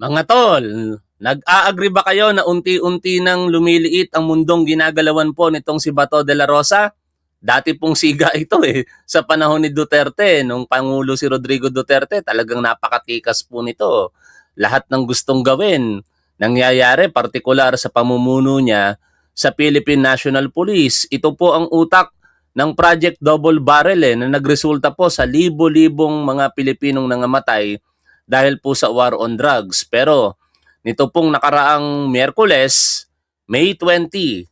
Mga tol, nag-a-agree ba kayo na unti-unti nang lumiliit ang mundong ginagalawan po nitong si Bato de la Rosa? Dati pong siga ito sa panahon ni Duterte, nung Pangulo si Rodrigo Duterte, talagang napakatikas po nito. Lahat ng gustong gawin, nangyayari, partikular sa pamumuno niya sa Philippine National Police. Ito po ang utak ng Project Double Barrel na nagresulta po sa libo-libong mga Pilipinong nangamatay dahil po sa war on drugs. Pero nito pong nakaraang Miyerkules, May 20,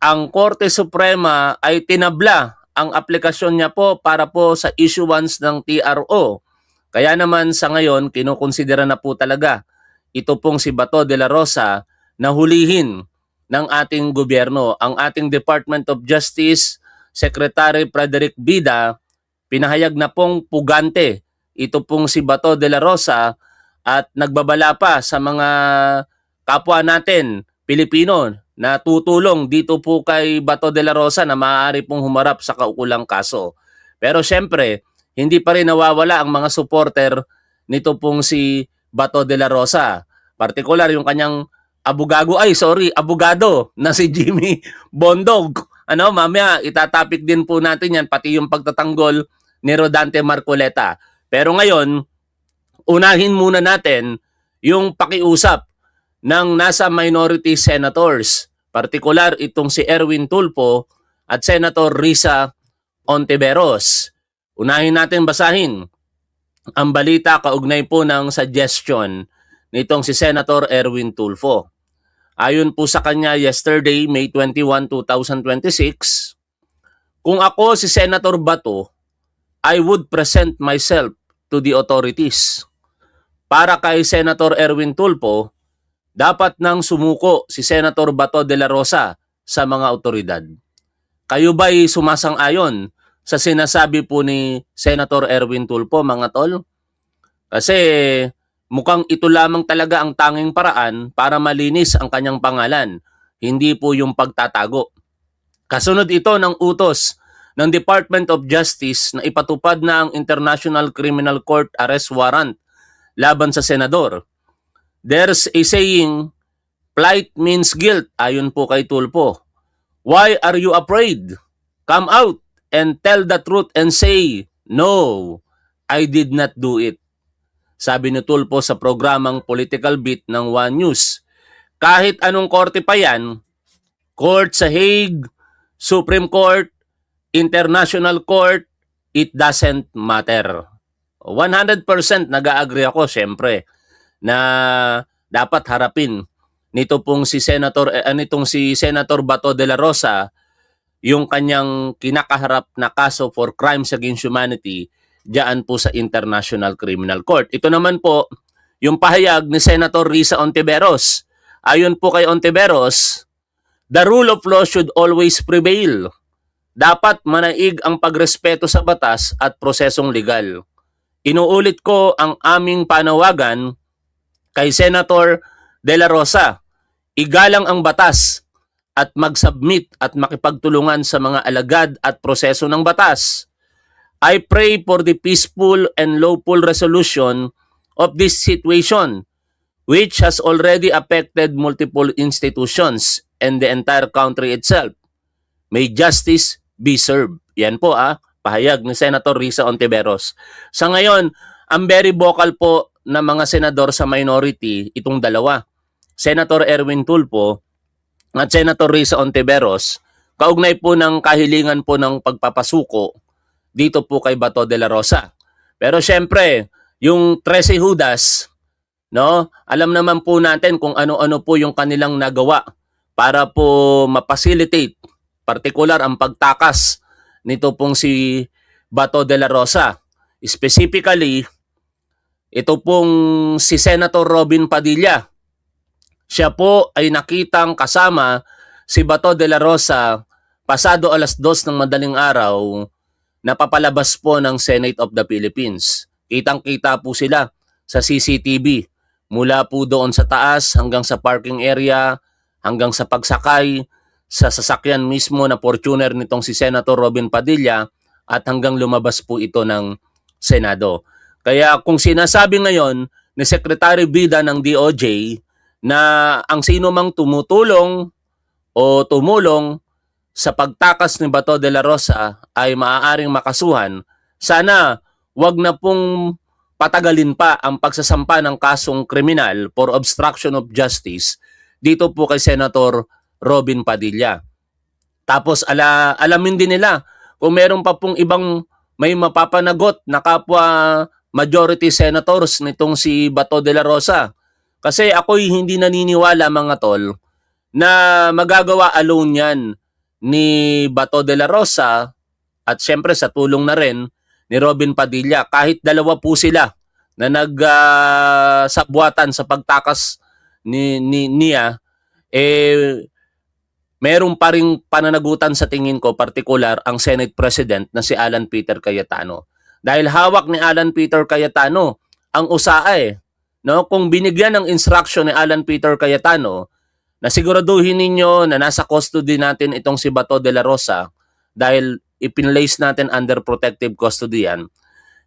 ang Korte Suprema ay tinabla ang aplikasyon niya po para po sa issuance ng TRO. Kaya naman sa ngayon, kinukonsidera na po talaga ito pong si Bato de la Rosa na hulihin ng ating gobyerno. Ang ating Department of Justice Secretary Frederick Bida, pinahayag na pong pugante ito pong si Bato de la Rosa at nagbabala pa sa mga kapwa natin Pilipino na tutulong dito po kay Bato de la Rosa na maaari pong humarap sa kaukulang kaso. Pero syempre, hindi pa rin nawawala ang mga supporter nito pong si Bato de la Rosa. Partikular yung kanyang abogado na si Jimmy Bondog. Mamaya itatapik din po natin yan, pati yung pagtatanggol ni Rodante Marcoleta. Pero ngayon, unahin muna natin yung pakiusap ng nasa minority senators. Partikular itong si Erwin Tulfo at Senator Risa Ontiveros. Unahin natin basahin ang balita kaugnay po ng suggestion nitong si Senator Erwin Tulfo. Ayon po sa kanya yesterday, May 21, 2026, kung ako si Senator Bato, I would present myself to the authorities. Para kay Senator Erwin Tulfo, dapat nang sumuko si Senator Bato de la Rosa sa mga otoridad. Kayo ba'y sumasang-ayon sa sinasabi po ni Senator Erwin Tulfo, mga tol? Kasi mukhang ito lamang talaga ang tanging paraan para malinis ang kanyang pangalan, hindi po yung pagtatago. Kasunod ito ng utos ng Department of Justice na ipatupad na ang International Criminal Court arrest warrant laban sa senador. There's a saying, plight means guilt, ayon po kay Tulfo. Why are you afraid? Come out and tell the truth and say, no, I did not do it. Sabi ni Tulfo sa programang Political Beat ng One News. Kahit anong korte pa yan, court sa Hague, Supreme Court, International Court, it doesn't matter. 100% nag-agree ako, syempre, na dapat harapin nito pong si Senator Bato de la Rosa yung kanyang kinakaharap na kaso for crimes against humanity diyan po sa International Criminal Court. Ito naman po yung pahayag ni Senator Risa Ontiveros. Ayon po kay Ontiveros, the rule of law should always prevail. Dapat manaig ang pagrespeto sa batas at prosesong legal. Inuulit ko ang aming panawagan kay Senator De La Rosa. Igalang ang batas at mag-submit at makipagtulungan sa mga alagad at proseso ng batas. I pray for the peaceful and lawful resolution of this situation, which has already affected multiple institutions and the entire country itself. May justice be served. Yan po pahayag ni Senator Risa Ontiveros. Sa ngayon, ang very vocal po ng mga senador sa minority, itong dalawa, Senator Erwin Tulfo at Senator Risa Ontiveros, kaugnay po ng kahilingan po ng pagpapasuko dito po kay Bato de la Rosa. Pero syempre, yung 13 Judas, alam naman po natin kung ano-ano po yung kanilang nagawa para po ma-facilitate, partikular ang pagtakas nito pong si Bato de la Rosa. Specifically, ito pong si Senator Robin Padilla. Siya po ay nakitang kasama si Bato de la Rosa pasado alas 2 ng madaling araw na papalabas po ng Senate of the Philippines. Kitang-kita po sila sa CCTV mula po doon sa taas hanggang sa parking area, hanggang sa pagsakay sa sasakyan mismo na Fortuner nitong si Senator Robin Padilla at hanggang lumabas po ito ng Senado. Kaya kung sinasabi ngayon ni Secretary Bida ng DOJ na ang sino mang tumutulong o tumulong sa pagtakas ni Bato de la Rosa ay maaaring makasuhan. Sana wag na pong patagalin pa ang pagsasampa ng kasong kriminal for obstruction of justice dito po kay Senator Robin Padilla. Tapos alamin din nila kung meron pa pong ibang may mapapanagot na kapwa majority senators nitong si Bato de la Rosa. Kasi ako'y hindi naniniwala mga tol na magagawa alone yan ni Bato de la Rosa at syempre sa tulong na rin ni Robin Padilla. Kahit dalawa po sila na nagsabwatan sa pagtakas niya, meron pa ring pananagutan sa tingin ko, partikular ang Senate President na si Alan Peter Cayetano. Dahil hawak ni Alan Peter Cayetano ang USAA no? Kung binigyan ng instruction ni Alan Peter Cayetano na siguraduhin ninyo na nasa custody natin itong si Bato de la Rosa dahil ipinlace natin under protective custody yan,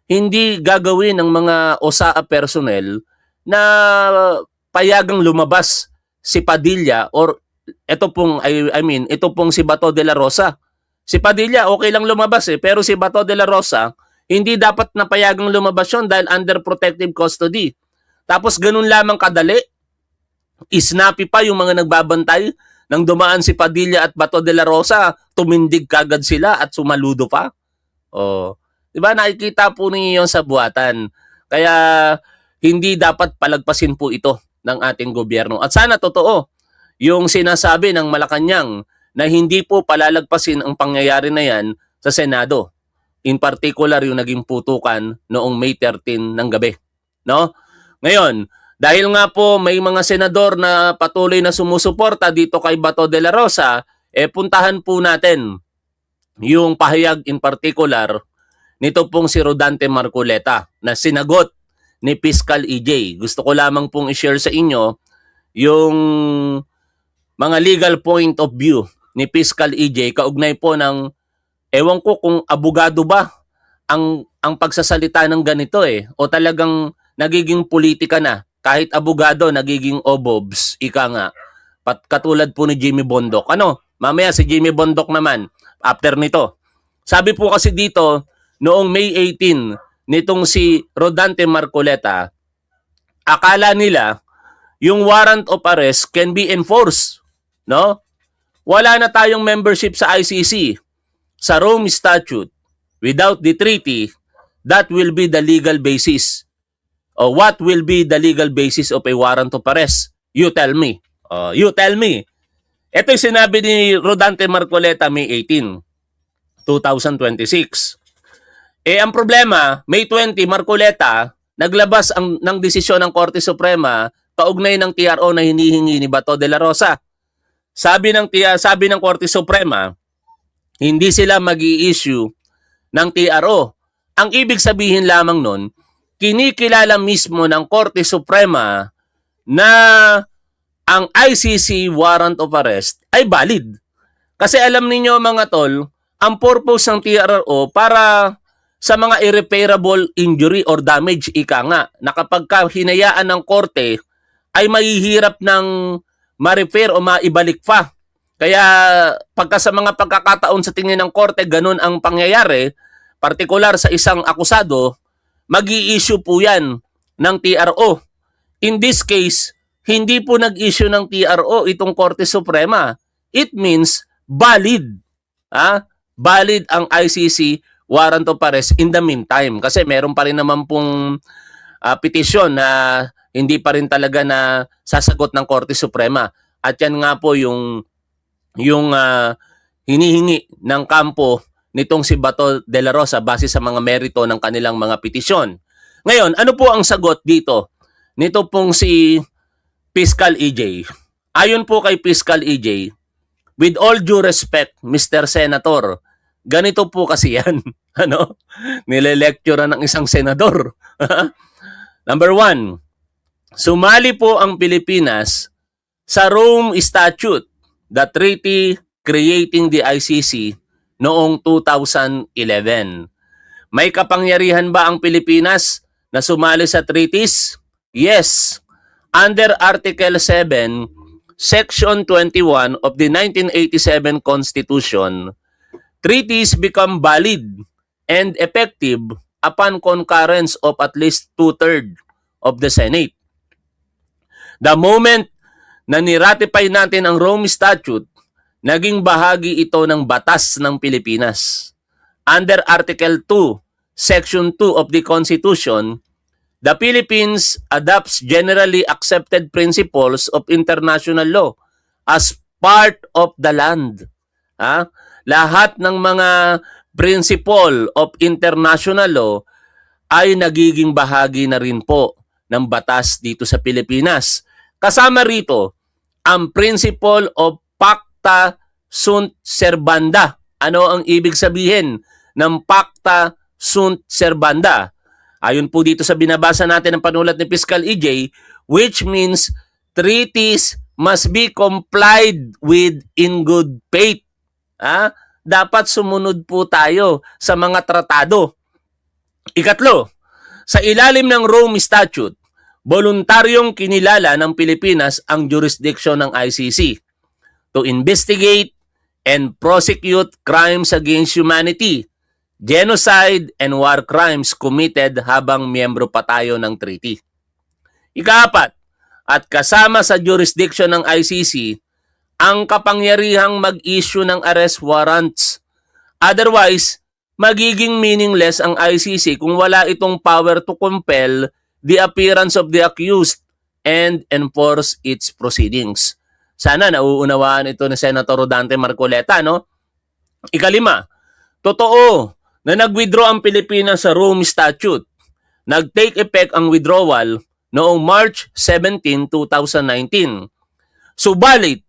hindi gagawin ng mga OSAA personnel na payagang lumabas si Padilla or ito pong ito pong si Bato de la Rosa. Si Padilla okay lang lumabas pero si Bato de la Rosa hindi dapat na payagang lumabas yun dahil under protective custody. Tapos ganun lamang kadali, snappy pa yung mga nagbabantay nang dumaan si Padilla at Bato de la Rosa, tumindig kagad sila at sumaludo pa. Oh, 'di ba nakikita po ninyo 'yon sa buhatan. Kaya hindi dapat palagpasin po ito ng ating gobyerno. At sana totoo yung sinasabi ng Malacanang na hindi po palalagpasin ang pangyayari na yan sa Senado. In particular yung naging putukan noong May 13 ng gabi, no? Ngayon, dahil nga po may mga senador na patuloy na sumusuporta dito kay Bato de la Rosa, puntahan po natin yung pahayag in particular nito pong si Rodante Marcoleta na sinagot ni Fiscal EJ. Gusto ko lamang pong i-share sa inyo yung mga legal point of view ni Fiscal EJ kaugnay po ng, ewan ko kung abogado ba ang pagsasalita ng ganito o talagang nagiging politika na. Kahit abogado, nagiging obobs, ika nga. Katulad po ni Jimmy Bondoc. Mamaya si Jimmy Bondoc naman, after nito. Sabi po kasi dito, noong May 18, nitong si Rodante Marcoleta, akala nila yung warrant of arrest can be enforced. No? Wala na tayong membership sa ICC. Sa Rome Statute, without the treaty, that will be the legal basis. What will be the legal basis of a warrant of arrest? You tell me. You tell me. Ito yung sinabi ni Rodante Marcoleta May 18, 2026. Ang problema, May 20, Marcoleta naglabas ng desisyon ng Korte Suprema kaugnay ng TRO na hinihingi ni Bato de la Rosa. Sabi ng Korte Suprema, hindi sila mag-i-issue ng TRO. Ang ibig sabihin lamang nun, kinikilala mismo ng Korte Suprema na ang ICC warrant of arrest ay valid. Kasi alam niyo mga tol, ang purpose ng TRO para sa mga irreparable injury or damage, ika nga, na kapag hinayaan ng korte ay mahihirap ng ma-repair o maibalik pa. Kaya pagka sa mga pagkakataon sa tingin ng korte, ganun ang pangyayari, partikular sa isang akusado, mag-i-issue po yan ng TRO. In this case, hindi po nag-issue ng TRO itong Korte Suprema. It means valid. Valid ang ICC warrant of arrest in the meantime. Kasi meron pa rin naman pong petisyon na hindi pa rin talaga na sasagot ng Korte Suprema. At yan nga po yung hinihingi ng kampo nitong si Bato de la Rosa base sa mga merito ng kanilang mga petisyon. Ngayon, ano po ang sagot dito? Nito pong si Fiscal EJ. Ayon po kay Fiscal EJ, with all due respect, Mr. Senator, ganito po kasi yan. Nile-lecture ng isang senador. Number 1, sumali po ang Pilipinas sa Rome Statute, the treaty creating the ICC noong 2011. May kapangyarihan ba ang Pilipinas na sumali sa treaties Yes, under Article 7, Section 21 of the 1987 Constitution, treaties become valid and effective upon concurrence of at least two-thirds of the Senate. The moment na niratify natin ang Rome Statute, naging bahagi ito ng batas ng Pilipinas. Under Article 2, Section 2 of the Constitution, the Philippines adopts generally accepted principles of international law as part of the land. Lahat ng mga principle of international law ay nagiging bahagi na rin po ng batas dito sa Pilipinas. Kasama rito ang principle of pacta sunt servanda. Ano ang ibig sabihin ng pacta sunt servanda? Ayon po dito sa binabasa natin ng panulat ni Fiscal EJ, which means treaties must be complied with in good faith. Dapat sumunod po tayo sa mga tratado. Ikatlo, sa ilalim ng Rome Statute, voluntaryong kinilala ng Pilipinas ang jurisdiction ng ICC to investigate and prosecute crimes against humanity, genocide, and war crimes committed habang miyembro pa tayo ng treaty. Ikaapat, at kasama sa jurisdiction ng ICC ang kapangyarihang mag-issue ng arrest warrants. Otherwise, magiging meaningless ang ICC kung wala itong power to compel the appearance of the accused and enforce its proceedings. Sana nauunawaan ito ni Senator Rodante Marcoleta, no? Ikalima, totoo na nag-withdraw ang Pilipinas sa Rome Statute. Nag-take effect ang withdrawal noong March 17, 2019. Subalit,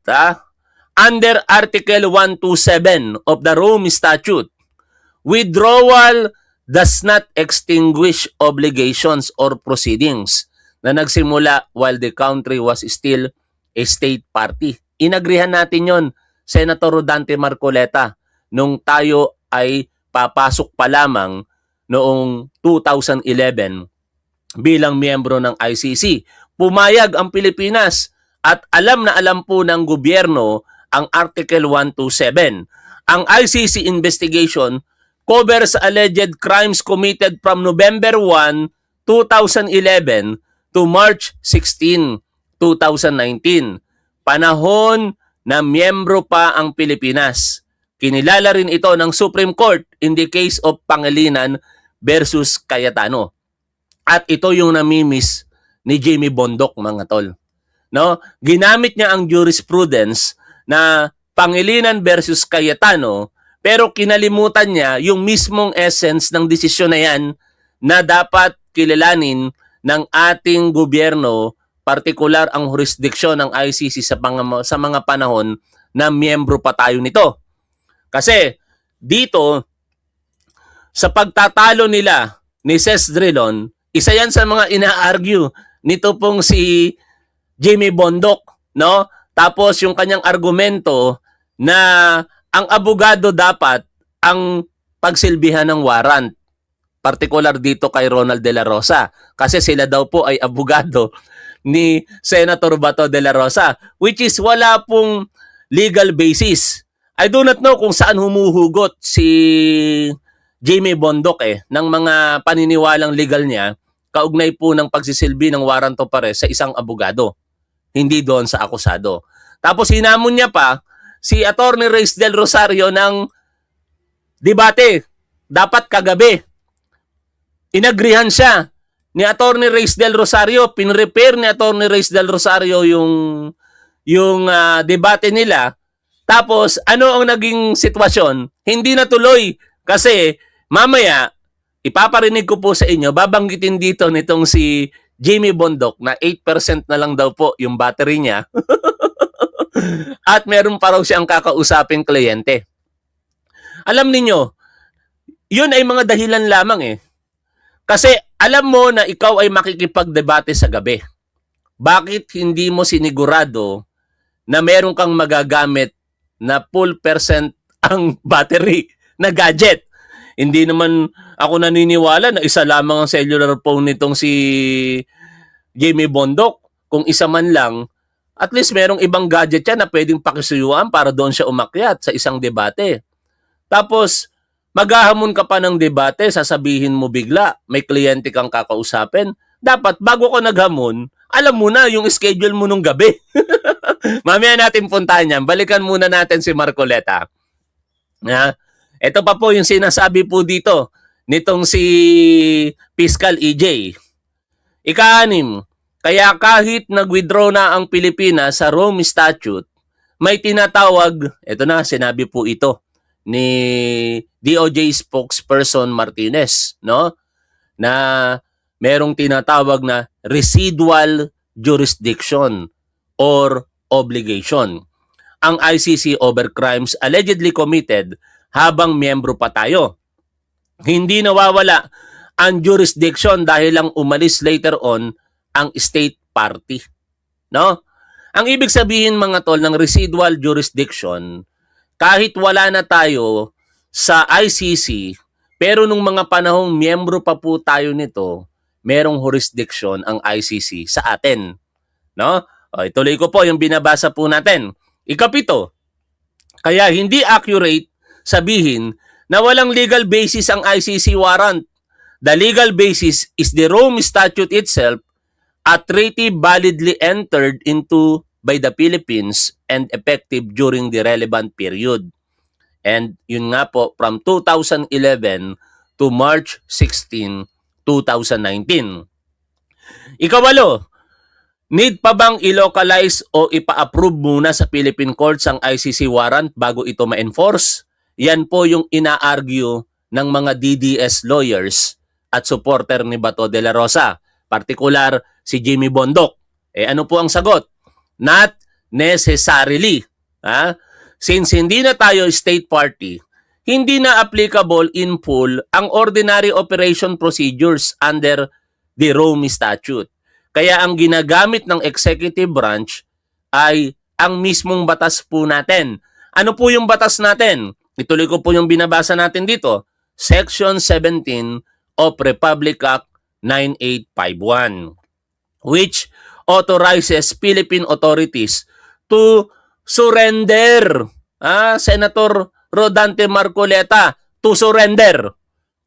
under Article 127 of the Rome Statute, withdrawal does not extinguish obligations or proceedings na nagsimula while the country was still a state party. Inagrihan natin yon, Senator Rodante Marcoleta, nung tayo ay papasok pa lamang noong 2011 bilang miyembro ng ICC. Pumayag ang Pilipinas at alam na alam po ng gobyerno ang Article 127. Ang ICC investigation covers alleged crimes committed from November 1, 2011 to March 16, 2019. Panahon na miyembro pa ang Pilipinas. Kinilala rin ito ng Supreme Court in the case of Pangilinan versus Cayetano. At ito yung namimiss ni Jamie Bondoc, mga tol. No? Ginamit niya ang jurisprudence na Pangilinan versus Cayetano, pero kinalimutan niya yung mismong essence ng desisyon na yan na dapat kilalanin ng ating gobyerno, partikular ang jurisdiksyon ng ICC sa mga panahon na miyembro pa tayo nito. Kasi dito, sa pagtatalo nila ni Ses Drilon, isa yan sa mga ina-argue nito pong si Jamie Bondoc, no? Tapos yung kanyang argumento na ang abogado dapat ang pagsilbihan ng warrant. Partikular dito kay Ronald De La Rosa. Kasi sila daw po ay abogado ni Senator Bato De La Rosa, which is wala pong legal basis. I do not know kung saan humuhugot si Jamie Bondoc ng mga paniniwalang legal niya kaugnay po ng pagsisilbi ng warrant of arrest sa isang abogado, hindi doon sa akusado. Tapos hinamon niya pa si Attorney Reyes Del Rosario ng debate. Dapat kagabi. Inagrihan siya ni Attorney Reyes Del Rosario. Pinrepair ni Attorney Reyes Del Rosario yung debate nila. Tapos ano ang naging sitwasyon? Hindi natuloy kasi mamaya ipaparinig ko po sa inyo, babanggitin dito nitong si Jamie Bondoc na 8% na lang daw po yung battery niya. At meron pa raw siyang kakausaping kliyente. Alam niyo, yun ay mga dahilan lamang Kasi alam mo na ikaw ay makikipagdebate sa gabi. Bakit hindi mo sinigurado na meron kang magagamit na full percent ang battery na gadget? Hindi naman ako naniniwala na isa lamang ang cellular phone nitong si Jimmy Bondoc, kung isa man lang, at least merong ibang gadget yan na pwedeng pakisuyuan para doon siya umakyat sa isang debate. Tapos, maghahamon ka pa ng debate, sasabihin mo bigla, may kliyente kang kakausapin. Dapat, bago ko naghamon, alam mo na yung schedule mo nung gabi. Mamaya natin puntahan yan. Balikan muna natin si Marcoleta. Ito pa po yung sinasabi po dito nitong si Fiscal EJ. Ika-6, kaya kahit nag-withdraw na ang Pilipinas sa Rome Statute, may tinatawag, ito na, sinabi po ito ni DOJ spokesperson Martinez, no? Na merong tinatawag na residual jurisdiction or obligation ang ICC over crimes allegedly committed habang miyembro pa tayo. Hindi nawawala ang jurisdiction dahil lang umalis later on ang state party. No? Ang ibig sabihin mga tol ng residual jurisdiction, kahit wala na tayo sa ICC, pero nung mga panahong miyembro pa po tayo nito, merong jurisdiction ang ICC sa atin. No? O, ituloy ko po yung binabasa po natin. Ika-7, kaya hindi accurate sabihin na walang legal basis ang ICC warrant. The legal basis is the Rome Statute itself, a treaty validly entered into by the Philippines and effective during the relevant period. And yun nga po, from 2011 to March 16, 2019. Ika-8, need pa bang i-localize o ipa-approve muna sa Philippine Courts ang ICC warrant bago ito ma-enforce? Yan po yung ina-argue ng mga DDS lawyers at supporter ni Bato de la Rosa. Particular si Jimmy Bondoc. Ano po ang sagot? Not necessarily. Since hindi na tayo state party, hindi na applicable in full ang ordinary operation procedures under the Rome Statute. Kaya ang ginagamit ng executive branch ay ang mismong batas po natin. Ano po yung batas natin? Ituloy ko po yung binabasa natin dito. Section 17 of Republic Act 9851, which authorizes Philippine authorities to surrender, Senator Rodante Marcoleta, to surrender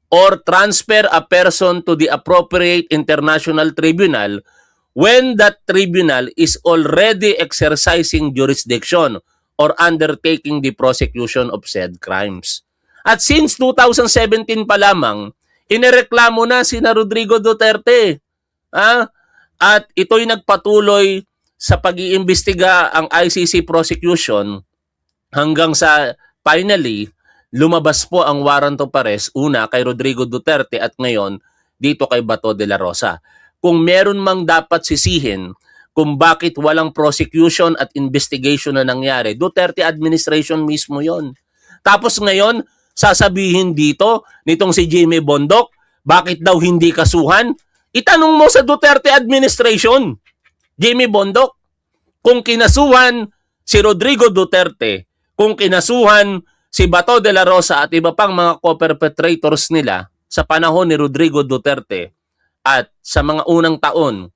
or transfer a person to the appropriate international tribunal when that tribunal is already exercising jurisdiction or undertaking the prosecution of said crimes. At since 2017 pa lamang, inireklamo na sina Rodrigo Duterte. At ito'y nagpatuloy sa pag-iimbestiga ang ICC prosecution hanggang sa finally, lumabas po ang warrant of arrest, una kay Rodrigo Duterte at ngayon dito kay Bato de la Rosa. Kung meron mang dapat sisihin kung bakit walang prosecution at investigation na nangyari, Duterte administration mismo yon. Tapos ngayon, sasabihin dito nitong si Jimmy Bondoc, bakit daw hindi kasuhan? Itanong mo sa Duterte administration, Jimmy Bondoc, kung kinasuhan si Rodrigo Duterte, kung kinasuhan si Bato de la Rosa at iba pang mga co-perpetrators nila sa panahon ni Rodrigo Duterte at sa mga unang taon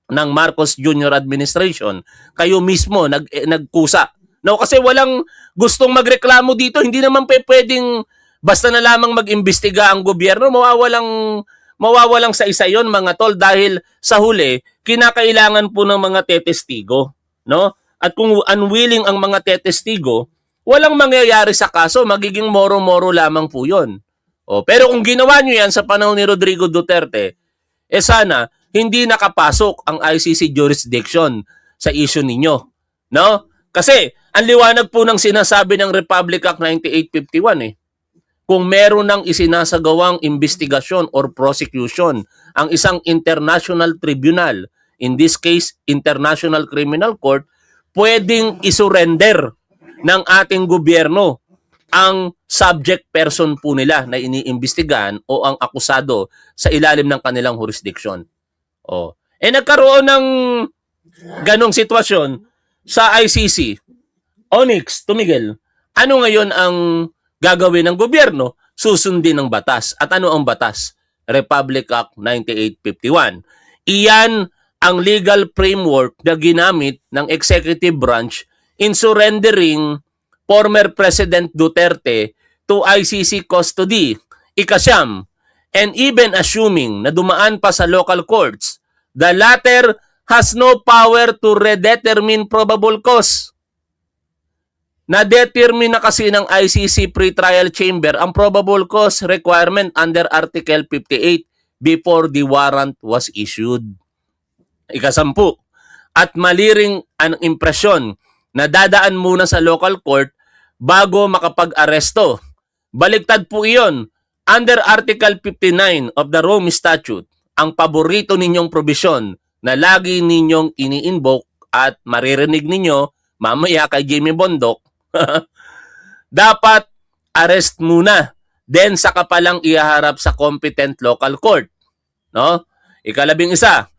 ng Marcos Jr. administration, kayo mismo nagkusa. No, kasi walang gustong magreklamo dito, hindi naman pwedeng basta na lamang mag-imbestiga ang gobyerno, mawawalang sa isa yon mga tol, dahil sa huli kinakailangan po ng mga tetestigo, no? At kung unwilling ang mga tetestigo, walang mangyayari sa kaso, magiging moro-moro lamang po yon. Pero kung ginawa nyo yan sa panahon ni Rodrigo Duterte, sana hindi nakapasok ang ICC jurisdiction sa issue ninyo, no? Kasi ang liwanag po ng sinasabi ng Republic Act 9851 kung meron ng isinasagawang investigasyon or prosecution ang isang international tribunal, in this case, International Criminal Court, pwedeng isurrender ng ating gobyerno ang subject person po nila na iniimbestigahan o ang akusado sa ilalim ng kanilang jurisdiction. Nagkaroon ng ganong sitwasyon sa ICC. Onyx, Tumigil, ano ngayon ang gagawin ng gobyerno? Susundin ng batas. At ano ang batas? Republic Act 9851. Iyan ang legal framework na ginamit ng executive branch in surrendering former President Duterte to ICC custody. Ikasyam, and even assuming na dumaan pa sa local courts, the latter has no power to redetermine probable cause. Na-determine na kasi ng ICC pretrial chamber ang probable cause requirement under Article 58 before the warrant was issued. Ikasampu, at mali ring ang impresyon na dadaan muna sa local court bago makapag-aresto. Baliktad po iyon. Under Article 59 of the Rome Statute, ang paborito ninyong probisyon na lagi ninyong ini-invoke at maririnig ninyo mamaya kay Jimmy Bondoc, dapat arrest muna, then saka pa lang ihaharap sa competent local court. No? Ikalabing-isa,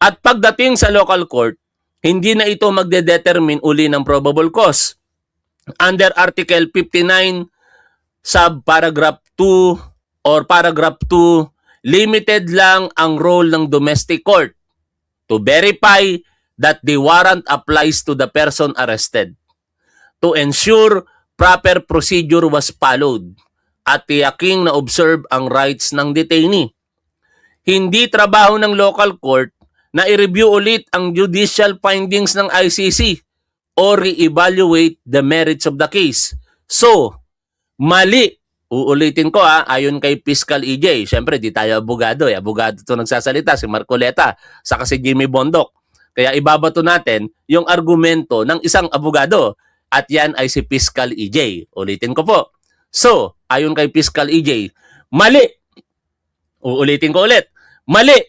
at pagdating sa local court, hindi na ito magde-determine uli ng probable cause. Under Article 59, subparagraph 2 or paragraph 2, limited lang ang role ng domestic court to verify that the warrant applies to the person arrested, to ensure proper procedure was followed, at tiyaking na observe ang rights ng detainee. Hindi trabaho ng local court na i-review ulit ang judicial findings ng ICC or re-evaluate the merits of the case. So, mali. Uulitin ko ayon kay Fiscal EJ. Siyempre, di tayo abogado. Abogado ito nagsasalita, si Marcoleta, saka si Jimmy Bondoc. Kaya ibabato natin yung argumento ng isang abogado. At yan ay si Fiscal EJ. Ulitin ko po. So, ayon kay Fiscal EJ, mali. Uulitin ko ulit. Mali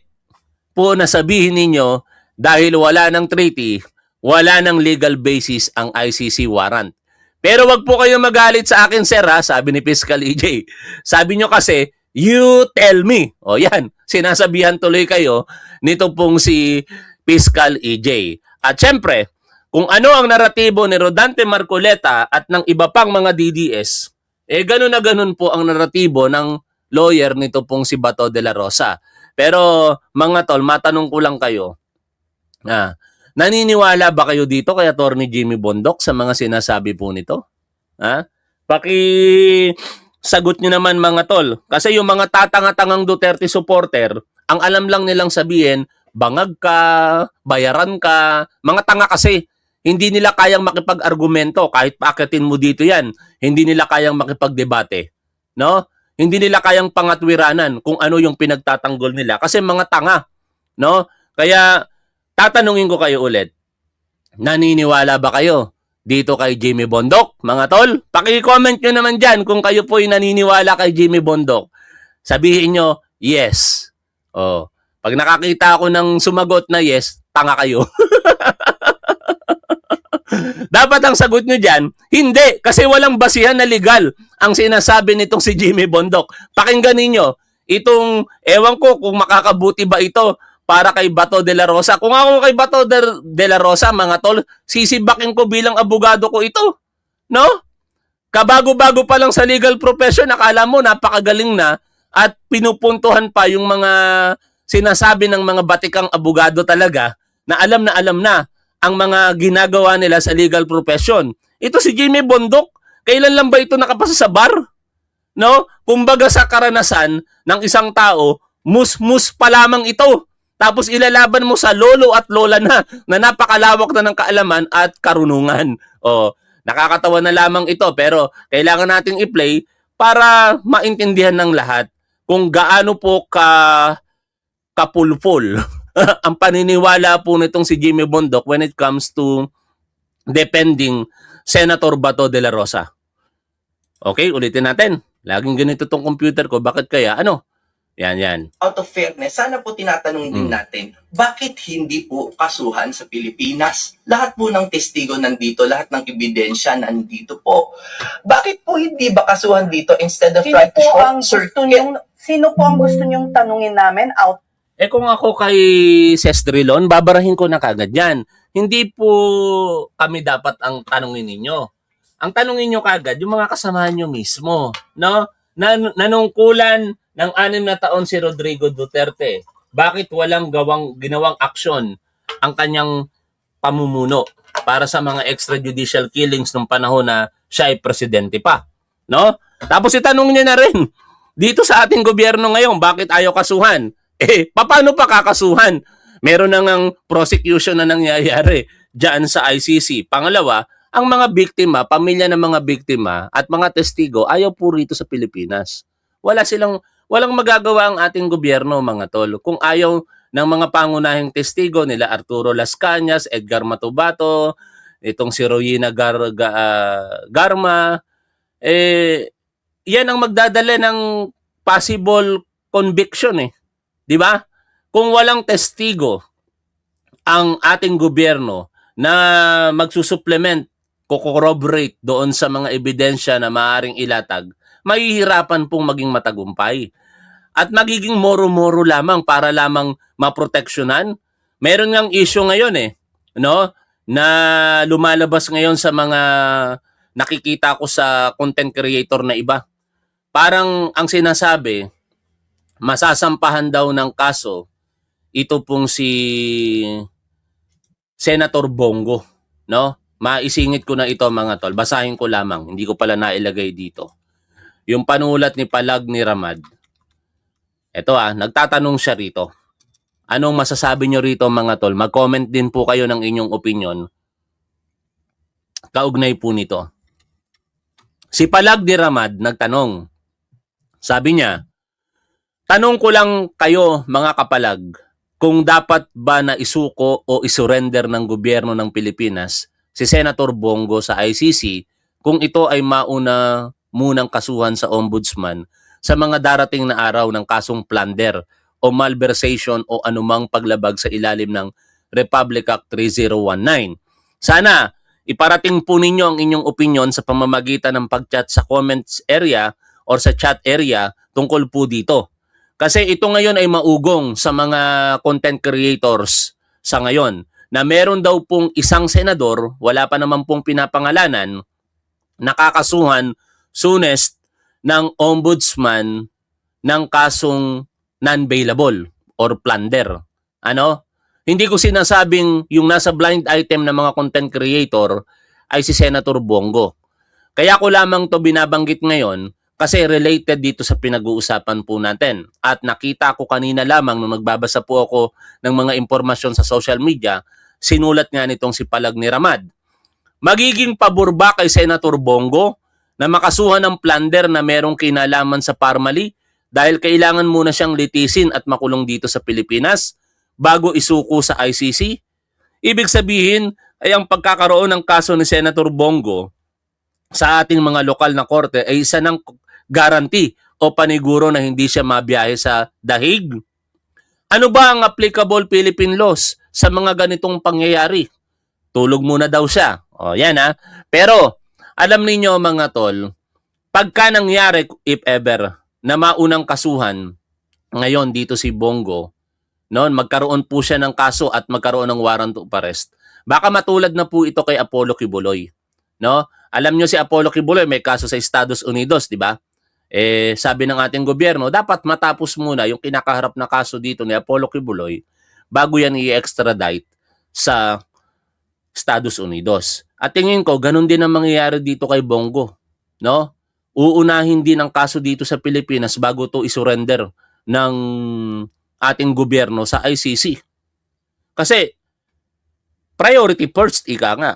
po na sabihin ninyo dahil wala ng treaty, wala ng legal basis ang ICC warrant. Pero wag po kayo magalit sa akin, sir, sabi ni Fiscal EJ. Sabi nyo kasi, you tell me. O yan, sinasabihan tuloy kayo nito pong si Fiscal EJ. At syempre, kung ano ang naratibo ni Rodante Marcoleta at ng iba pang mga DDS, ganun na ganun po ang naratibo ng lawyer nito pong si Bato de la Rosa. Pero mga tol, matanong ko lang kayo, naniniwala ba kayo dito kay Attorney Jimmy Bondoc sa mga sinasabi po nito? Sagot nyo naman mga tol. Kasi yung mga tatanga-tangang Duterte supporter, ang alam lang nilang sabihin, bangag ka, bayaran ka, mga tanga kasi. Hindi nila kayang makipag-argumento kahit paakitin mo dito yan. Hindi nila kayang makipag-debate. No? Hindi nila kayang pangatwiranan kung ano yung pinagtatanggol nila kasi mga tanga. No? Kaya tatanungin ko kayo ulit. Naniniwala ba kayo dito kay Jimmy Bondoc? Mga tol, paki-comment nyo naman dyan kung kayo po'y naniniwala kay Jimmy Bondoc. Sabihin nyo, yes. Pag nakakita ako ng sumagot na yes, tanga kayo. Dapat ang sagot nyo dyan, hindi, kasi walang basihan na legal ang sinasabi nitong si Jimmy Bondoc. Pakinggan ninyo, itong, ewan ko kung makakabuti ba ito para kay Bato de la Rosa. Kung ako kay Bato de la Rosa, mga tol, sisibakin ko bilang abogado ko ito. No? Kabago-bago pa lang sa legal profession, akala mo napakagaling na at pinupuntuhan pa yung mga sinasabi ng mga batikang abogado talaga na alam na ang mga ginagawa nila sa legal profession. Ito si Jimmy Bondoc, kailan lang ba ito nakapasa sa bar? No? Kumbaga sa karanasan ng isang tao, mus-mus pa lamang ito. Tapos ilalaban mo sa lolo at lola na napakalawak na ng kaalaman at karunungan. Nakakatawa na lamang ito pero kailangan nating i-play para maintindihan ng lahat kung gaano po kapulpul ang paniniwala po nitong si Jimmy Bondoc when it comes to defending Senator Bato de la Rosa. Okay, ulitin natin. Laging ganito tong computer ko. Bakit kaya? Yan. Out of fairness, sana po tinatanong din natin, bakit hindi po kasuhan sa Pilipinas? Lahat po ng testigo nandito, lahat ng ebidensya nandito po. Bakit po hindi ba kasuhan dito instead of trying to short circuit? Sino po ang gusto nyong tanungin namin out? Kung ako kay Sestrilon, babarahin ko na kagad yan. Hindi po kami dapat ang tanungin ninyo. Ang tanungin nyo kagad, yung mga kasamahan nyo mismo. No? Nanungkulan ng 6 na taon si Rodrigo Duterte. bakit walang ginawang aksyon ang kanyang pamumuno para sa mga extrajudicial killings nung panahon na siya ay presidente pa, no? Tapos itanong niya na rin, dito sa ating gobyerno ngayon, bakit ayaw kasuhan? Paano pa kakasuhan? Meron na ngang prosecution na nangyayari diyan sa ICC. Pangalawa, ang mga biktima, pamilya ng mga biktima at mga testigo ayaw po rito sa Pilipinas. Walang magagawa ang ating gobyerno, mga tol, kung ayaw ng mga pangunahing testigo nila Arturo Las Cañas, Edgar Matubato, itong si Royina Garma, yan ang magdadala ng possible conviction 'di ba? Kung walang testigo ang ating gobyerno na magsusupplement, ko-corroborate doon sa mga ebidensya na maaaring ilatag, mahihirapan pong maging matagumpay. At magiging moro-moro lamang para lamang maproteksyonan. Meron ngang issue ngayon no? Na lumalabas ngayon sa mga nakikita ko sa content creator na iba. Parang ang sinasabi, masasampahan daw ng kaso ito pong si Senator Bongo, no? Maisingit ko na ito, mga tol. Basahin ko lamang, hindi ko pala nailagay dito. Yung panulat ni Palag ni Ramad. Ito nagtatanong siya rito. Anong masasabi nyo rito, mga tol? Mag-comment din po kayo ng inyong opinion. Kaugnay po nito. Si Palag ni Ramad nagtanong. Sabi niya, tanong ko lang kayo, mga kapalag, kung dapat ba na isuko o isurrender ng gobyerno ng Pilipinas si Senator Bongo sa ICC kung ito ay mauna munang kasuhan sa ombudsman sa mga darating na araw ng kasong plunder o malversation o anumang paglabag sa ilalim ng Republic Act 3019. Sana iparating po ninyo ang inyong opinion sa pamamagitan ng pag-chat sa comments area or sa chat area tungkol po dito. Kasi ito ngayon ay maugong sa mga content creators sa ngayon na meron daw pong isang senador, wala pa naman pong pinapangalanan, nakakasuhan soonest ng ombudsman ng kasong non-bailable or plunder. Hindi ko sinasabing yung nasa blind item ng mga content creator ay si Senator Bongo. Kaya ko lamang to binabanggit ngayon kasi related dito sa pinag-uusapan po natin. At nakita ko kanina lamang nung nagbabasa po ako ng mga impormasyon sa social media, sinulat nga nitong si Palag ni Ramad. Magiging pabor ba kay Senator Bongo na makasuhan ng plunder na merong kinalaman sa Parmali dahil kailangan muna siyang litisin at makulong dito sa Pilipinas bago isuko sa ICC? Ibig sabihin ay ang pagkakaroon ng kaso ni Senator Bongo sa ating mga lokal na korte ay isa ng guarantee o paniguro na hindi siya mabiyahe sa dahig. Ano ba ang applicable Philippine laws sa mga ganitong pangyayari? Tulog muna daw siya. Yan Pero alam niyo, mga tol, pagka nangyari, if ever, na maunang kasuhan ngayon dito si Bongo, noon magkaroon po siya ng kaso at magkaroon ng warrant of arrest. Baka matulad na po ito kay Apollo Kibuloy, no? Alam niyo si Apollo Kibuloy may kaso sa Estados Unidos, di ba? Sabi ng ating gobyerno, dapat matapos muna yung kinakaharap na kaso dito ni Apollo Kibuloy bago yan i-extradite sa Estados Unidos. At tingin ko, ganun din ang mangyayari dito kay Bongo, no? Uunahin din ang kaso dito sa Pilipinas bago to isurrender ng ating gobyerno sa ICC. Kasi priority first, ika nga.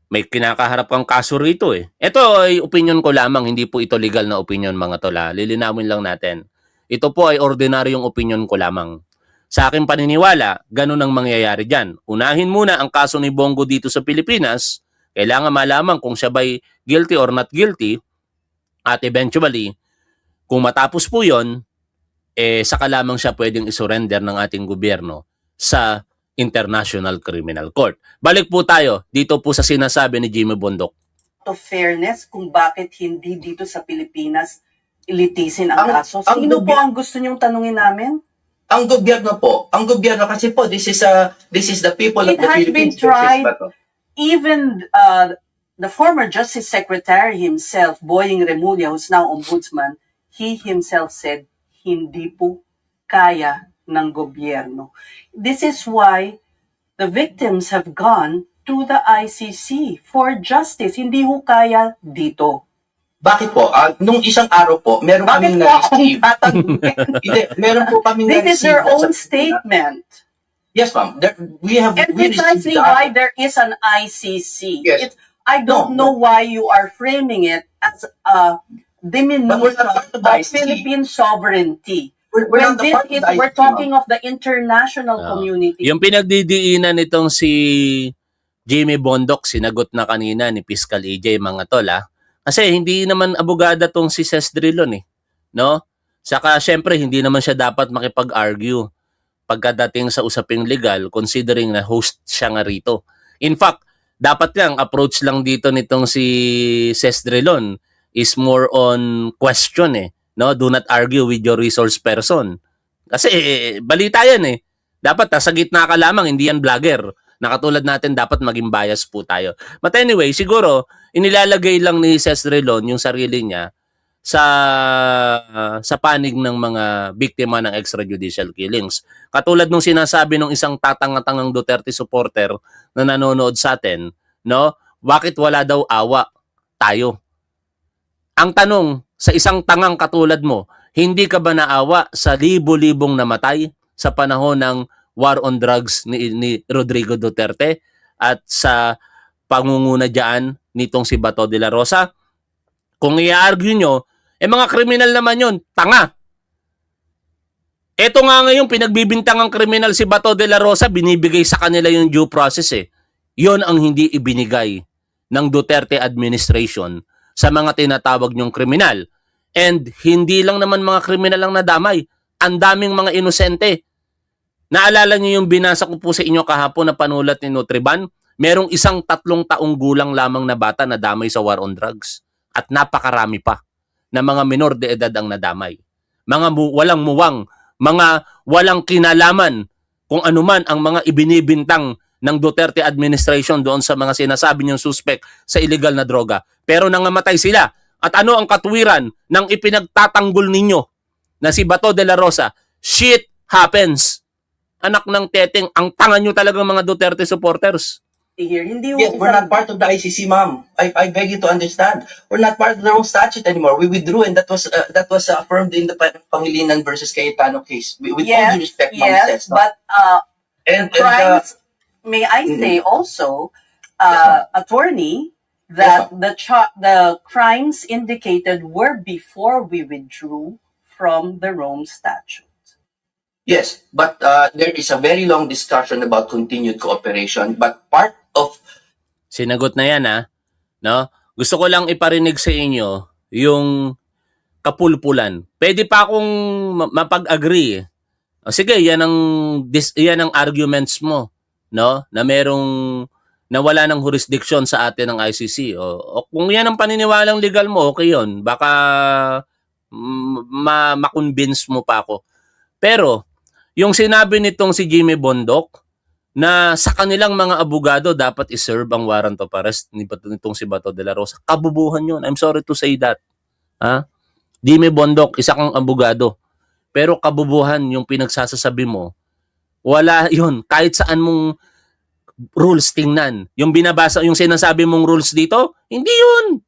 May kinakaharap kang kaso rito Ito ay opinion ko lamang, hindi po ito legal na opinion, mga tola. Lilinawin lang natin. Ito po ay ordinaryong opinion ko lamang. Sa aking paniniwala, ganun ang mangyayari dyan. Unahin muna ang kaso ni Bongo dito sa Pilipinas. Kailangan malaman kung siya ba'y guilty or not guilty. At eventually, kung matapos po yun, saka lamang siya pwedeng isurrender ng ating gobyerno sa International Criminal Court. Balik po tayo dito po sa sinasabi ni Jimmy Bondok. To fairness, kung bakit hindi dito sa Pilipinas ilitisin ang kaso. ang Sino po goby- ang gusto niyong tanungin namin? Ang gobyerno kasi po, this is the people of It the has been Philippines. tried. Even the former Justice Secretary himself, Boying Remulla, who's now ombudsman, he himself said, hindi po kaya ng gobyerno. This is why the victims have gone to the ICC for justice. Hindi ho kaya dito. Bakit po? Nung isang araw po, meron Bakit kaming po akong na-receive. tatanungin? Hindi, meron po kaming This is na-receive their na own sa- statement. Yes, ma'am. We And precisely received why there is an ICC. Yes. I don't No, know why you are framing it as a diminution But we're not part of the of ICC. Philippine sovereignty. We're When not the this part of is, the we're ICC, talking of the international Ah. community. Yung pinagdidiinan nitong si Jimmy Bondoc, sinagot na kanina ni Fiscal AJ mga tol Kasi hindi naman abogada tong si Ses Drilon no? Saka syempre hindi naman siya dapat makipag-argue pagkadating sa usaping legal considering na host siya nga rito. In fact, dapat lang approach lang dito nitong si Ses Drilon is more on question no? Do not argue with your resource person. Kasi balita yan Dapat sa gitna ka lamang, hindi yan vlogger. Nakatulad natin, dapat maging bias po tayo. But anyway, siguro, inilalagay lang ni Ses Drilon yung sarili niya sa panig ng mga biktima ng extrajudicial killings. Katulad nung sinasabi ng isang tatanga-tangang Duterte supporter na nanonood sa atin, no? Bakit wala daw awa tayo? Ang tanong, sa isang tangang katulad mo, hindi ka ba naawa sa libo-libong namatay sa panahon ng war on drugs ni Rodrigo Duterte at sa pangunguna dyan nitong si Bato de la Rosa? Kung i-argue nyo, mga kriminal naman yun, tanga. Ito nga ngayon, pinagbibintangang kriminal si Bato de la Rosa, binibigay sa kanila yung due process Yon ang hindi ibinigay ng Duterte administration sa mga tinatawag nyong kriminal. And hindi lang naman mga kriminal ang nadamay. Ang daming mga inosente. Naalala niyo yung binasa ko po sa inyo kahapon na panulat ni Nutriban? Merong isang 3 taong gulang lamang na bata na damay sa war on drugs. At napakarami pa na mga minor de edad ang nadamay. Mga walang muwang, mga walang kinalaman kung anuman ang mga ibinibintang ng Duterte administration doon sa mga sinasabi niyong suspect sa illegal na droga. Pero nangamatay sila. At ano ang katwiran ng ipinagtatanggol ninyo na si Bato de la Rosa? Shit happens. Anak ng teteng, ang tanga nyo talagang mga Duterte supporters. Here. Hindi ho Yes, we're not part of the ICC, ma'am. I beg you to understand. We're not part of their own statute anymore. We withdrew, and that was affirmed in the Pangilinan versus Cayetano case. With all due respect, ma'am, yes, says, no? but and crimes, may I say also, attorney, Yes, that the crimes indicated were before we withdrew from the Rome Statute. yes, but there is a very long discussion about continued cooperation. But part of Sinagot na yan no? Gusto ko lang iparinig sa inyo yung kapulpulan. Pwede pa akong mapag-agree. Sige, yan ang arguments mo, no? Na wala ng jurisdiction sa atin ng ICC. O kung yan ang paniniwalang legal mo, okay yun. Baka ma-convince mo pa ako. Pero yung sinabi nitong si Jimmy Bondoc na sa kanilang mga abogado dapat iserve ang warrant of arrest nitong si Bato de la Rosa. Kabubuhan yun. I'm sorry to say that. Jimmy Bondoc, isa kang abogado. Pero kabubuhan yung pinagsasasabi mo, wala yun. Kahit saan mong rules tingnan. Yung binabasa, yung sinasabi mong rules dito, hindi yun.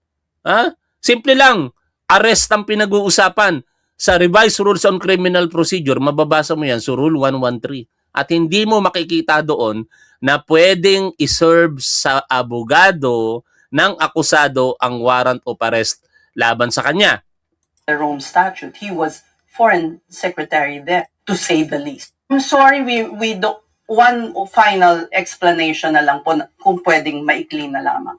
Simple lang. Arrest ang pinag-uusapan. Sa Revised Rules on Criminal Procedure, mababasa mo yan sa Rule 113. At hindi mo makikita doon na pwedeng iserve sa abogado ng akusado ang warrant of arrest laban sa kanya. The Rome Statute. He was foreign secretary there, to say the least. I'm sorry, we do one final explanation na lang po kung pwedeng maikli na lamang.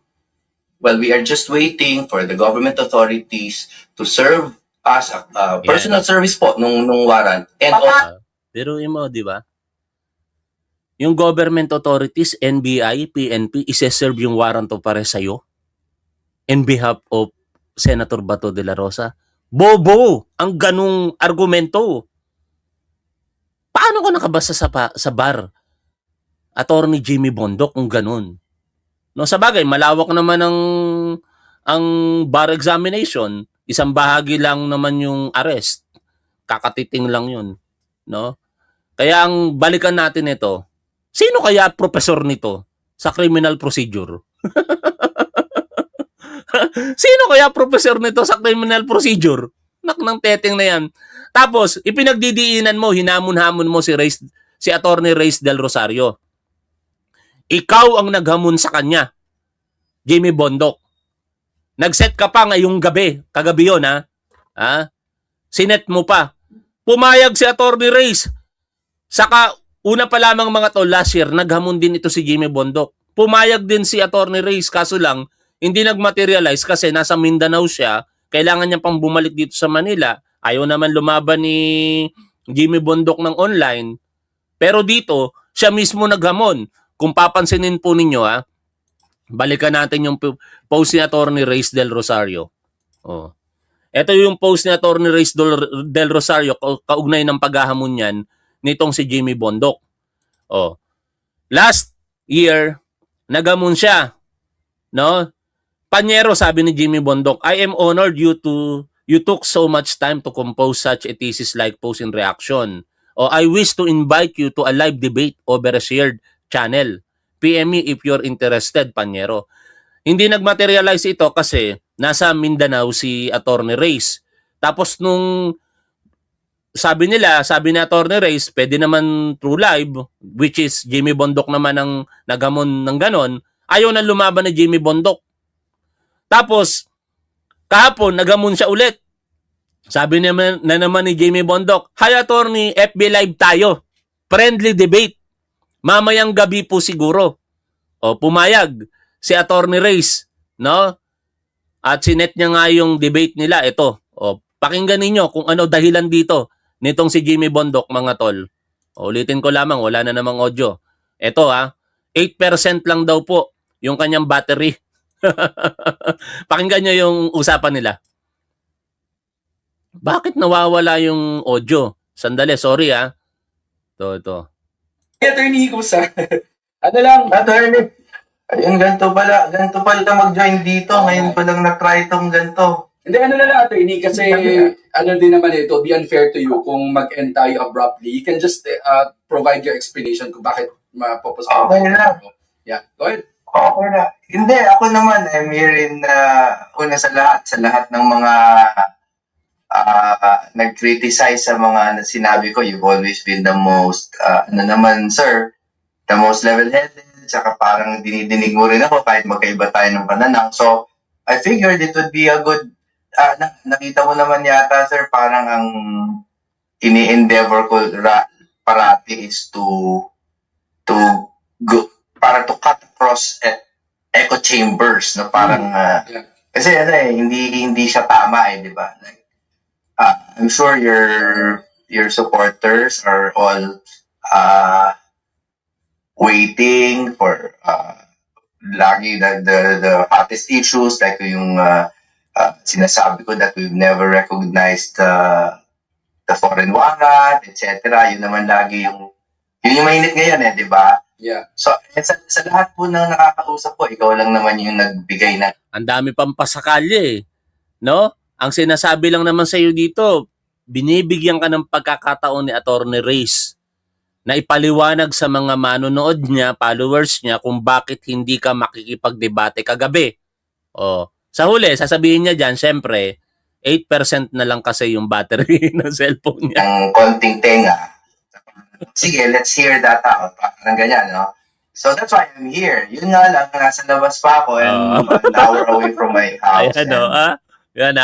Well, we are just waiting for the government authorities to serve us a personal service po nung warrant. And Pero mo, di ba? Yung government authorities, NBI, PNP, ise-serve yung warrant of arrest sa'yo in behalf of Senator Bato de la Rosa. Bobo ang ganung argumento. Paano ka nakabasa sa bar? Attorney Jimmy Bondoc kung ganun. No, sa bagay, malawak naman ang bar examination. Isang bahagi lang naman yung arrest. Kakatiting lang yun. No? Kaya ang balikan natin ito, sino kaya profesor nito sa criminal procedure? Sino kaya profesor nito sa criminal procedure? Nak ng teteng na yan. Tapos, ipinagdidiinan mo, hinamon-hamon mo si Attorney Reyes Del Rosario. Ikaw ang naghamon sa kanya, Jimmy Bondoc. Nag-set ka pa ngayong gabi. Kagabi yun, ha? Sinet mo pa. Pumayag si Attorney Reyes. Saka, una pa lamang mga tol, last year, naghamon din ito si Jimmy Bondoc. Pumayag din si Attorney Reyes, kaso lang, hindi nag-materialize kasi nasa Mindanao siya. Kailangan niya pang bumalik dito sa Manila. Ayaw naman lumaban ni Jimmy Bondoc ng online. Pero dito, siya mismo naghamon. Kung papansinin po ninyo, balikan natin yung post ni Attorney Reyes Del Rosario. Ito yung post ni Attorney Reyes Del Rosario kaugnay ng paghahamon niyan nitong si Jimmy Bondoc. Last year, naghamon siya. No? Panyero, sabi ni Jimmy Bondoc, I am honored you took so much time to compose such a thesis-like post in reaction. I wish to invite you to a live debate over a shared channel. PM me if you're interested, Panyero. Hindi nagmaterialize ito kasi nasa Mindanao si Attorney Reyes. Tapos nung sabi ni Attorney Reyes, pwede naman through live, which is Jimmy Bondoc naman ang naghamon ng ganon, ayaw na lumaban ni Jimmy Bondoc. Tapos, kahapon, naghamon siya ulit. Sabi na naman ni Jimmy Bondoc, Hi Attorney, FB Live tayo. Friendly debate. Mamayang gabi po siguro. Pumayag si Attorney Reyes, no? At sinet niya nga yung debate nila. Ito, pakinggan ninyo kung ano dahilan dito nitong si Jimmy Bondoc, mga tol. Ulitin ko lamang, wala na namang audio. Ito 8% lang daw po yung kanyang battery. Pakinggan nyo yung usapan nila. Bakit nawawala yung audio? Sandali, sorry Ito. Attorney, kumusta? Ano lang, Attorney, ayun, ganito pala ka mag-join dito. Ngayon ko lang na-try itong ganito. hindi, ano na lang, attorney, kasi ano din naman ito, be unfair to you kung mag-end tayo abruptly. You can just provide your explanation kung bakit mapopostpone. Okay na. Yeah, go ahead. Okay na. Hindi, ako naman, I'm here in, una sa lahat ng mga nag-criticize sa mga sinabi ko. You've always been the most, sir, the most level-headed, saka parang dinidinig mo rin ako kahit magkaiba tayo ng pananaw. So, I figured it would be a good, nakita mo naman yata, sir, parang ang ini-endeavor ko parati is to cut across echo chambers, no? Parang, kasi hindi siya tama di ba? Like, I'm sure your supporters are all waiting for lagi the hottest issues like yung sinasabi ko that we've never recognized the foreign warrant, etc. Yun naman lagi yung mainit ngayon di ba? Yeah. So, sa lahat po ng nakakausap ko, ikaw lang naman yung nagbigay ng Ang dami pang pasakalye, no? Ang sinasabi lang naman sa iyo dito, binibigyan ka ng pagkakataon ni Attorney Reyes na ipaliwanag sa mga manonood niya, followers niya, kung bakit hindi ka makikipagdebate kagabi. Sa huli, sasabihin niya dyan, syempre, 8% na lang kasi yung battery ng cellphone niya. ng konting tenga. Sige, let's hear that out. Parang ganyan, no? So that's why I'm here. Yun nga lang, nasa labas pa ako and an hour away from my house. Ayan, Yan,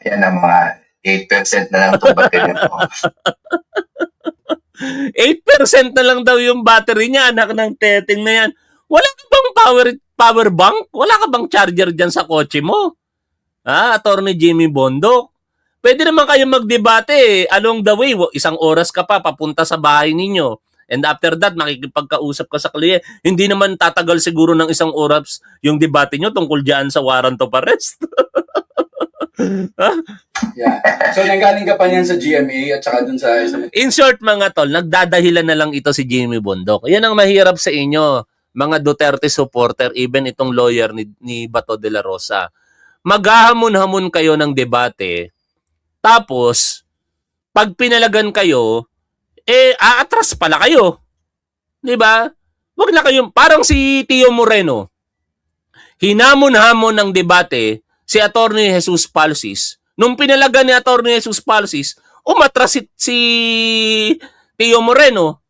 Yan ang mga 8% na lang itong battery ko. 8% na lang daw yung battery niya, anak ng teteng na yan. Wala ka bang power bank? Wala ka bang charger dyan sa kotse mo? Attorney Jimmy Bondoc. Pwede naman kayo magdebate along the way. 1 oras ka pa papunta sa bahay ninyo. And after that, makikipagkausap ka sa kliyente. Hindi naman tatagal siguro ng 1 oras yung debate nyo tungkol dyan sa warrant of arrest. Yeah. So, nanggaling ka pa niyan sa GMA at saka dun sa... In short, mga tol, nagdadahilan na lang ito si Jimmy Bondoc. Yan ang mahirap sa inyo, mga Duterte supporter, even itong lawyer ni Bato de la Rosa. Maghahamon-hamon kayo ng debate, tapos, pag pinalagan kayo, aatras pala kayo. 'Di ba? Wag na kayong parang si Tio Moreno. Hinamon-hamon ng debate si Attorney Jesus Palsis. Nung pinalaga ni Attorney Jesus Palsis, umatras si Tio Moreno.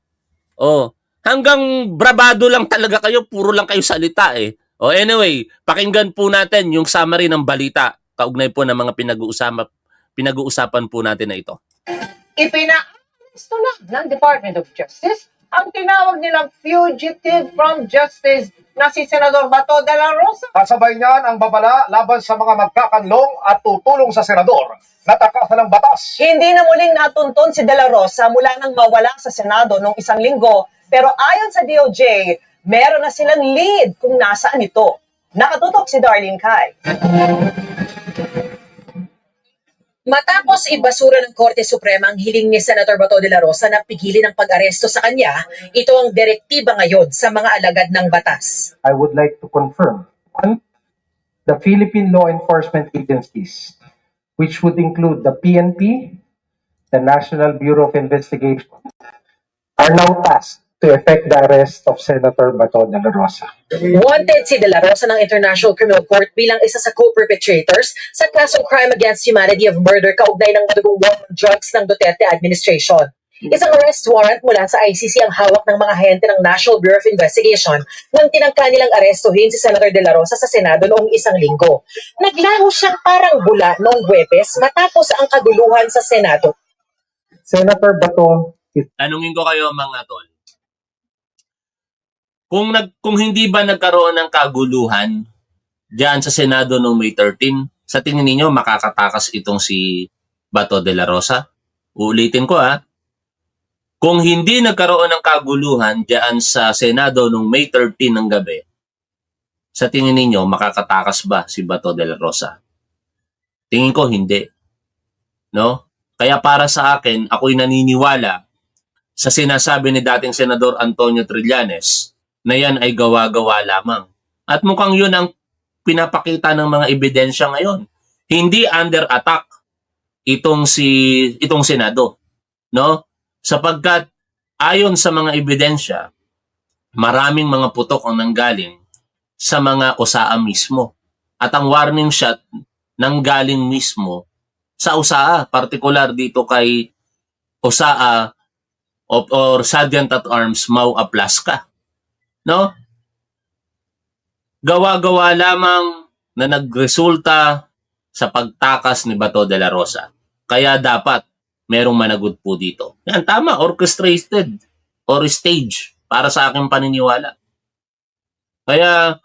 Oh, hanggang brabado lang talaga kayo, puro lang kayo salita eh. Oh, anyway, pakinggan po natin yung summary ng balita kaugnay po ng mga pinag-uusapan po natin na ito. Ipina-aresto na ng Department of Justice ang tinawag nilang fugitive from justice na si Senador Bato de la Rosa. Kasabay niyan ang babala laban sa mga magkakanlong at tutulong sa senador na takasan ng batas. Hindi na muling natunton si de la Rosa mula nang mawala sa Senado noong isang linggo, pero ayon sa DOJ, meron na silang lead kung nasaan ito. Nakatutok si Darlene Kai. Matapos ibasura ng Korte Suprema ang hiling ni Senator Bato de la Rosa na pigilin ang pag-aresto sa kanya, ito ang direktiba ngayon sa mga alagad ng batas. I would like to confirm, one, the Philippine law enforcement agencies, which would include the PNP, the National Bureau of Investigation, are now tasked to effect the arrest of Senator Bato de la Rosa. Wanted si de la Rosa ng International Criminal Court bilang isa sa co-perpetrators sa kasong crime against humanity of murder kaugnay ng madugong war on drugs ng Duterte administration. Isang arrest warrant mula sa ICC ang hawak ng mga ahente ng National Bureau of Investigation nang tinangka nilang arestuhin si Senator de la Rosa sa Senado noong isang linggo. Naglaho siyang parang bula noong Huwebes matapos ang kaguluhan sa Senado. Senator Bato is Tanungin ko kayo mga tol. Kung hindi ba nagkaroon ng kaguluhan diyan sa Senado noong May 13, sa tingin niyo makakatakas itong si Bato de la Rosa? Uulitin ko Kung hindi nagkaroon ng kaguluhan diyan sa Senado noong May 13 ng gabi, sa tingin niyo makakatakas ba si Bato de la Rosa? Tingin ko hindi. No? Kaya para sa akin, ako'y naniniwala sa sinasabi ni dating Senador Antonio Trillanes na yan ay gawa-gawa lamang. At mukhang yun ang pinapakita ng mga ebidensya ngayon. Hindi under attack itong Senado, no? Sapagkat ayon sa mga ebidensya, maraming mga putok ang nanggaling sa mga USAA mismo. At ang warning shot nanggaling mismo sa USAA, particular dito kay USAA or Sergeant at Arms Mau Aplasca. No? Gawa-gawa lamang na nagresulta sa pagtakas ni Bato de la Rosa. Kaya dapat merong managot po dito. Yan, tama, orchestrated or stage para sa aking paniniwala. Kaya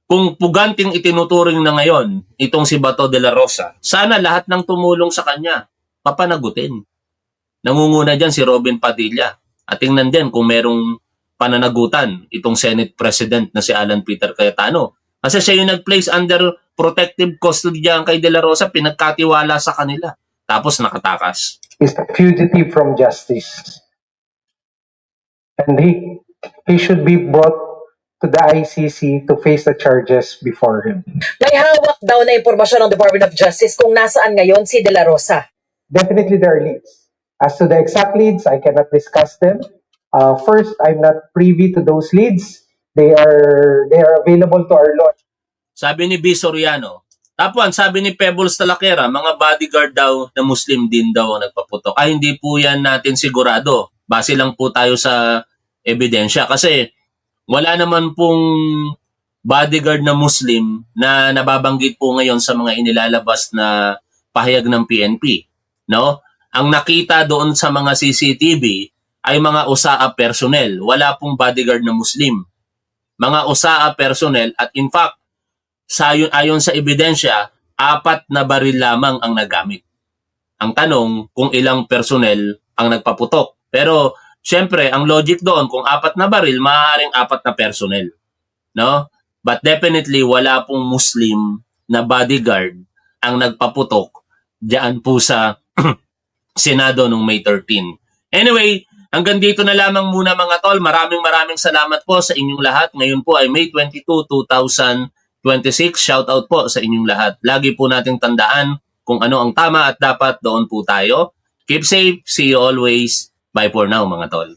kung puganting itinuturing na ngayon itong si Bato de la Rosa, sana lahat ng tumulong sa kanya papanagutin. Nangunguna dyan si Robin Padilla. At tingnan din kung merong pananagutan itong Senate President na si Alan Peter Cayetano. Kasi siya yung nag-place under protective custody diyan kay De La Rosa, pinagkatiwala sa kanila. Tapos nakatakas. a fugitive from justice. And he should be brought to the ICC to face the charges before him. May hawak daw na impormasyon ng Department of Justice kung nasaan ngayon si De La Rosa. Definitely there are leads. As to the exact leads, I cannot discuss them. First, I'm not privy to those leads. They are available to our law. Sabi ni B. Soriano. Tapuan, sabi ni Pebbles Talaquera, mga bodyguard daw na Muslim din daw ang nagpaputok. Ay, hindi po yan natin sigurado. Base lang po tayo sa ebidensya. Kasi wala naman pong bodyguard na Muslim na nababanggit po ngayon sa mga inilalabas na pahayag ng PNP. No? Ang nakita doon sa mga CCTV ay mga USAA personnel. Wala pong bodyguard na Muslim. Mga USAA personnel at in fact, ayon sa ebidensya, 4 na baril lamang ang nagamit. Ang tanong kung ilang personnel ang nagpaputok. Pero syempre, ang logic doon, kung 4 na baril, maaaring 4 na personnel. No? But definitely, wala pong Muslim na bodyguard ang nagpaputok diyan po sa Senado noong May 13. Anyway, hanggang dito na lamang muna mga tol. Maraming salamat po sa inyong lahat. Ngayon po ay May 22, 2026. Shout out po sa inyong lahat. Lagi po nating tandaan kung ano ang tama at dapat, doon po tayo. Keep safe. See you always. Bye for now, mga tol.